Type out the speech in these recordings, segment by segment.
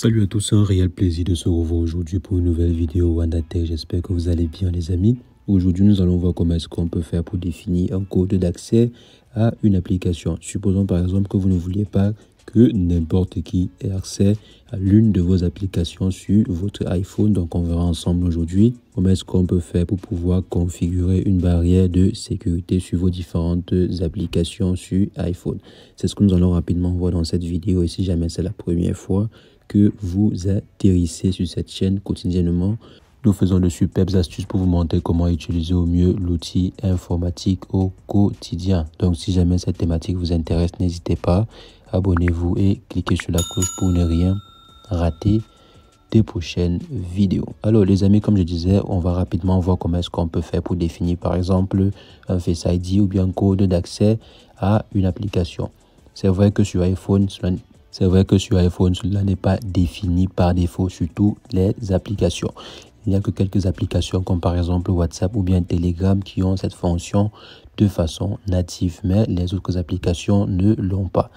Salut à tous, c'est un réel plaisir de se revoir aujourd'hui pour une nouvelle vidéo WandaTech. J'espère que vous allez bien les amis. Aujourd'hui, nous allons voir comment est-ce qu'on peut faire pour définir un code d'accès à une application. Supposons par exemple que vous ne vouliez pas que n'importe qui ait accès à l'une de vos applications sur votre iPhone. Donc, on verra ensemble aujourd'hui comment est-ce qu'on peut faire pour pouvoir configurer une barrière de sécurité sur vos différentes applications sur iPhone. C'est ce que nous allons rapidement voir dans cette vidéo. Et si jamais c'est la première fois que vous atterrissez sur cette chaîne quotidiennement, nous faisons de superbes astuces pour vous montrer comment utiliser au mieux l'outil informatique au quotidien. Donc si jamais cette thématique vous intéresse, n'hésitez pas, abonnez-vous et cliquez sur la cloche pour ne rien rater des prochaines vidéos. Alors les amis, comme je disais, on va rapidement voir comment est-ce qu'on peut faire pour définir par exemple un Face ID ou bien un code d'accès à une application. C'est vrai que sur iPhone, cela n'est pas défini par défaut sur toutes les applications. Il n'y a que quelques applications comme par exemple WhatsApp ou bien Telegram qui ont cette fonction de façon native, mais les autres applications ne l'ont pas.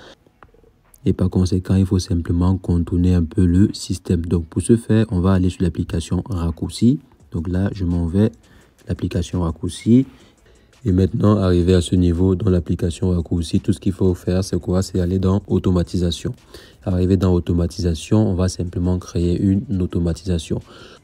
Et par conséquent, il faut simplement contourner un peu le système. Donc pour ce faire, on va aller sur l'application raccourci. Donc là, je m'en vais, l'application raccourci. Et maintenant, arrivé à ce niveau dans l'application raccourci, tout ce qu'il faut faire, c'est quoi? C'est aller dans automatisation. Arrivé dans automatisation, on va simplement créer une automatisation.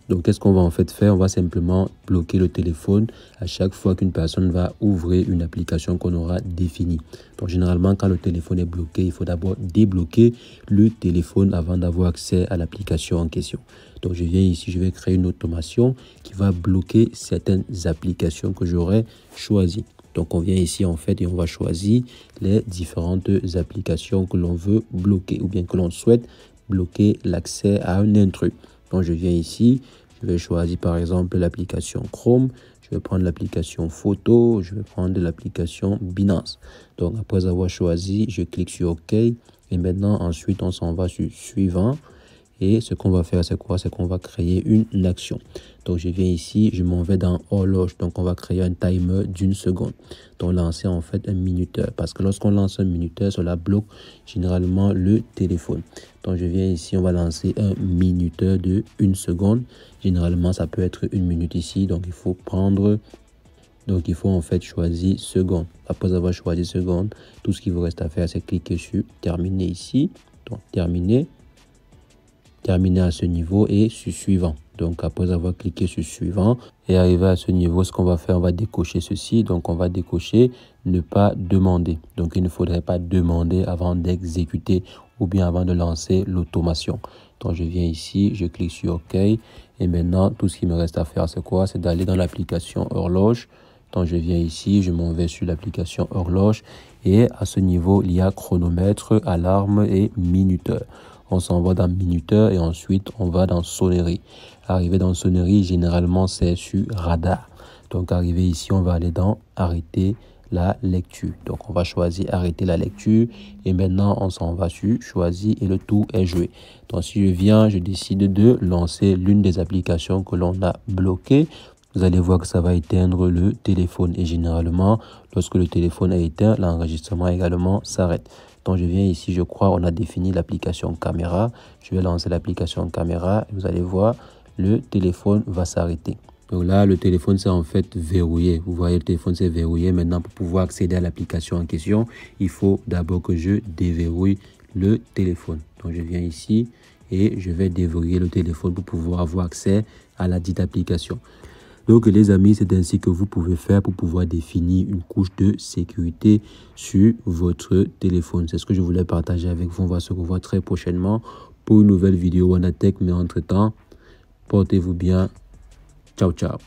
Donc, qu'est-ce qu'on va en fait faire? On va simplement bloquer le téléphone à chaque fois qu'une personne va ouvrir une application qu'on aura définie. Donc, généralement, quand le téléphone est bloqué, il faut d'abord débloquer le téléphone avant d'avoir accès à l'application en question. Donc, je viens ici, je vais créer une automation qui va bloquer certaines applications que j'aurais choisies. Donc, on vient ici en fait et on va choisir les différentes applications que l'on veut bloquer ou bien que l'on souhaite bloquer l'accès à un intrus. Donc, je viens ici, je vais choisir par exemple l'application Chrome, je vais prendre l'application Photo, je vais prendre l'application Binance. Donc, après avoir choisi, je clique sur OK et maintenant, ensuite, on s'en va sur Suivant. Et ce qu'on va faire, c'est quoi? C'est qu'on va créer une action. Donc, je viens ici, je m'en vais dans horloge. Donc, on va créer un timer d'1 seconde. Donc, lancer en fait un minuteur. Parce que lorsqu'on lance un minuteur, cela bloque généralement le téléphone. Donc, je viens ici, on va lancer un minuteur de 1 seconde. Généralement, ça peut être 1 minute ici. Donc, il faut en fait choisir seconde. Après avoir choisi seconde, tout ce qu'il vous reste à faire, c'est cliquer sur terminer ici. Donc, terminer à ce niveau et sur suivant. Donc après avoir cliqué sur suivant et arrivé à ce niveau, ce qu'on va faire, on va décocher ceci. Donc on va décocher ne pas demander. Donc il ne faudrait pas demander avant d'exécuter ou bien avant de lancer l'automation. Donc je viens ici, je clique sur OK et maintenant tout ce qui me reste à faire, c'est quoi? C'est d'aller dans l'application horloge. Donc je viens ici, je m'en vais sur l'application horloge et à ce niveau, il y a chronomètre, alarme et minuteur. On s'en va dans minuteur et ensuite on va dans sonnerie. Arrivé dans sonnerie, généralement c'est sur radar. Donc arrivé ici, on va aller dans arrêter la lecture. Donc on va choisir arrêter la lecture et maintenant on s'en va sur choisir et le tour est joué. Donc si je viens, je décide de lancer l'une des applications que l'on a bloquées. Vous allez voir que ça va éteindre le téléphone et généralement, lorsque le téléphone est éteint, l'enregistrement également s'arrête. Donc, je viens ici, je crois, on a défini l'application caméra. Je vais lancer l'application caméra. Vous allez voir, le téléphone va s'arrêter. Donc là, le téléphone s'est en fait verrouillé. Vous voyez, le téléphone s'est verrouillé. Maintenant, pour pouvoir accéder à l'application en question, il faut d'abord que je déverrouille le téléphone. Donc, je viens ici et je vais déverrouiller le téléphone pour pouvoir avoir accès à la dite application. Donc les amis, c'est ainsi que vous pouvez faire pour pouvoir définir une couche de sécurité sur votre téléphone. C'est ce que je voulais partager avec vous. On va se revoir très prochainement pour une nouvelle vidéo WandaTech. Mais entre-temps, portez-vous bien. Ciao, ciao.